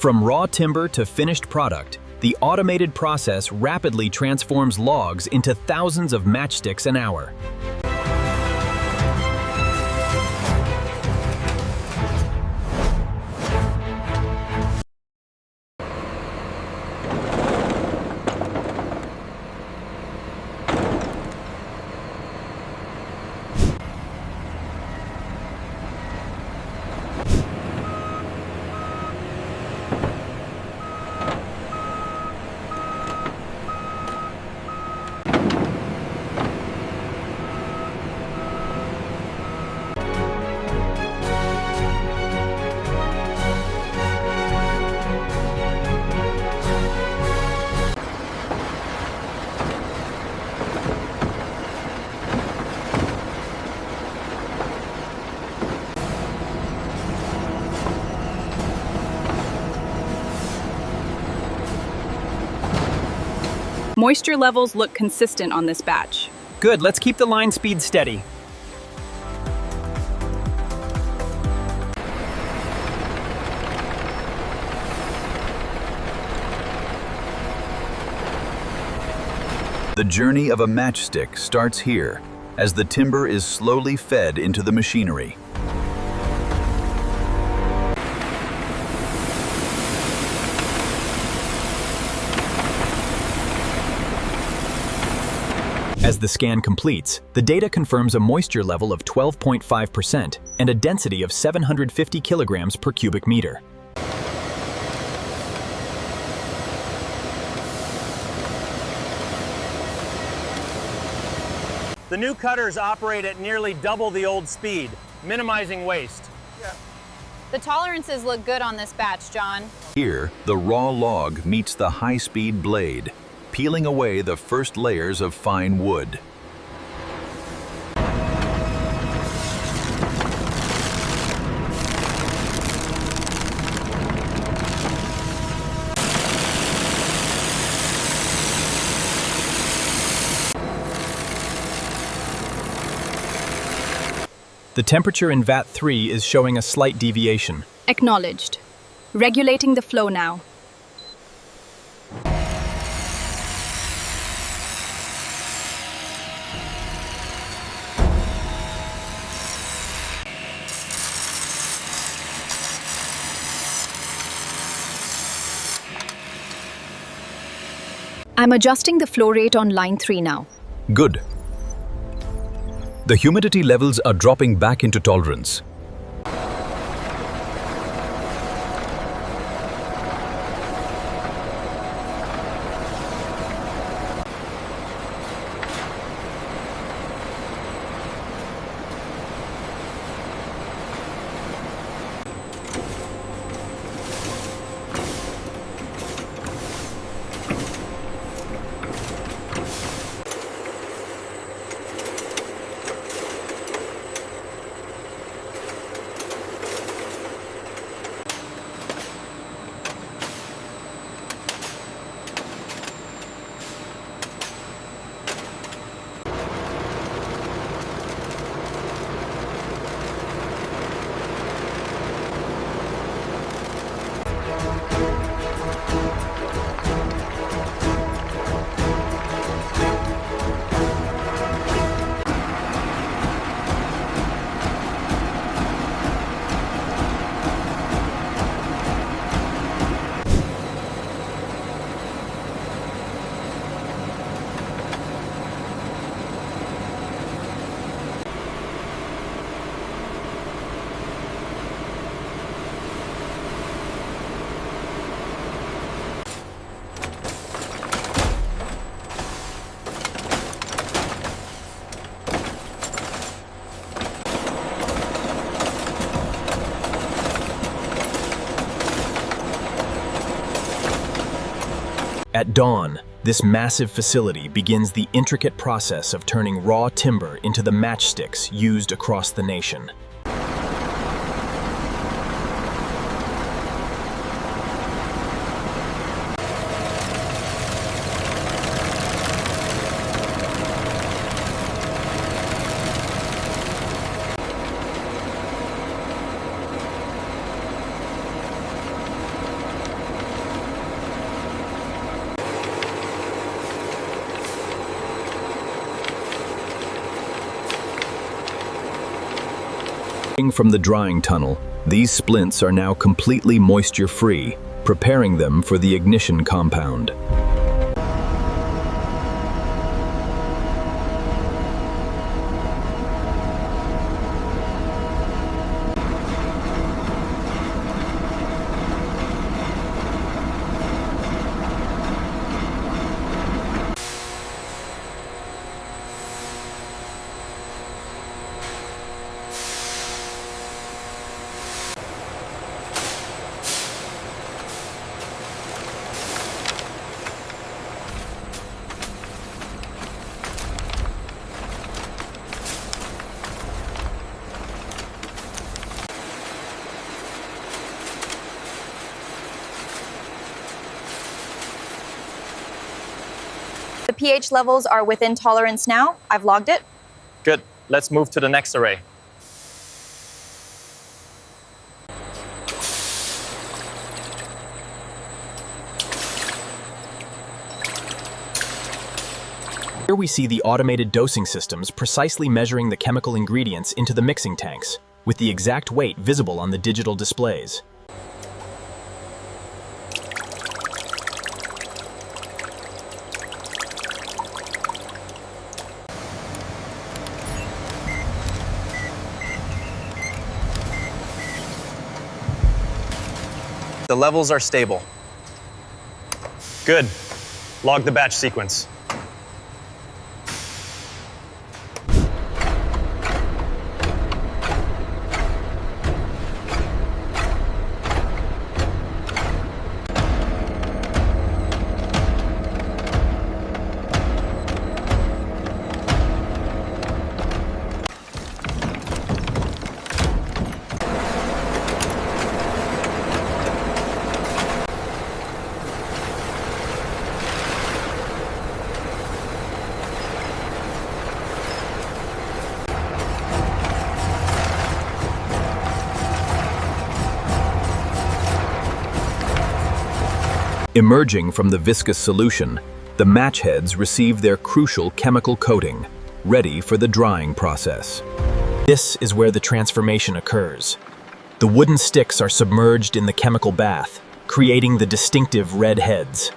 From raw timber to finished product, the automated process rapidly transforms logs into thousands of matchsticks an hour. Moisture levels look consistent on this batch. Good, let's keep the line speed steady. The journey of a matchstick starts here, as the timber is slowly fed into the machinery. As the scan completes, the data confirms a moisture level of 12.5% and a density of 750 kilograms per cubic meter. The new cutters operate at nearly double the old speed, minimizing waste. The tolerances look good on this batch, John. Here, the raw log meets the high-speed blade, peeling away the first layers of fine wood. The temperature in vat 3 is showing a slight deviation. Acknowledged. Regulating the flow now. I'm adjusting the flow rate on line 3 now. Good. The humidity levels are dropping back into tolerance. At dawn, this massive facility begins the intricate process of turning raw timber into the matchsticks used across the nation. From the drying tunnel, these splints are now completely moisture-free, preparing them for the ignition compound. The pH levels are within tolerance now. I've logged it. Good. Let's move to the next array. Here we see the automated dosing systems precisely measuring the chemical ingredients into the mixing tanks, with the exact weight visible on the digital displays. The levels are stable. Good. Log the batch sequence. Emerging from the viscous solution, the match heads receive their crucial chemical coating, ready for the drying process. This is where the transformation occurs. The wooden sticks are submerged in the chemical bath, creating the distinctive red heads.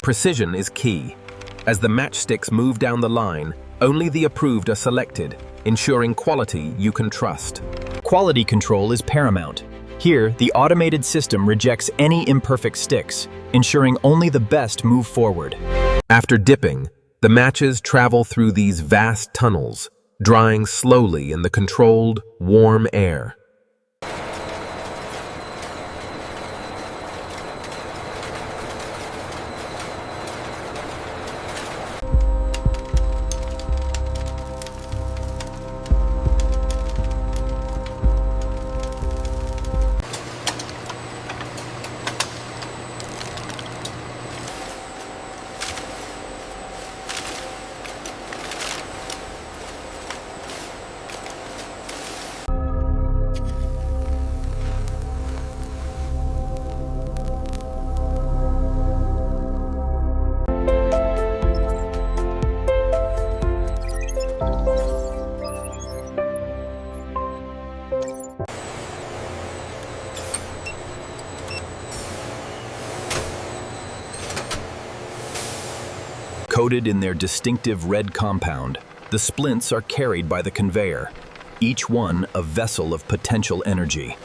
Precision is key. As the matchsticks move down the line, only the approved are selected, ensuring quality you can trust. Quality control is paramount. Here, the automated system rejects any imperfect sticks, ensuring only the best move forward. After dipping, the matches travel through these vast tunnels, drying slowly in the controlled, warm air. Coated in their distinctive red compound, the splints are carried by the conveyor, each one a vessel of potential energy.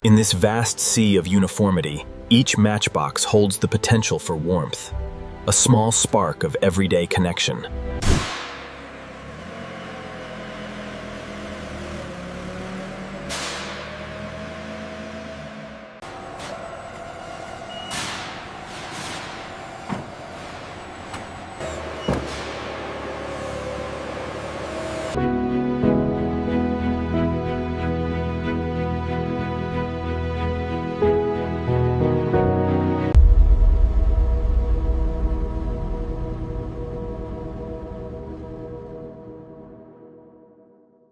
In this vast sea of uniformity, each matchbox holds the potential for warmth, a small spark of everyday connection.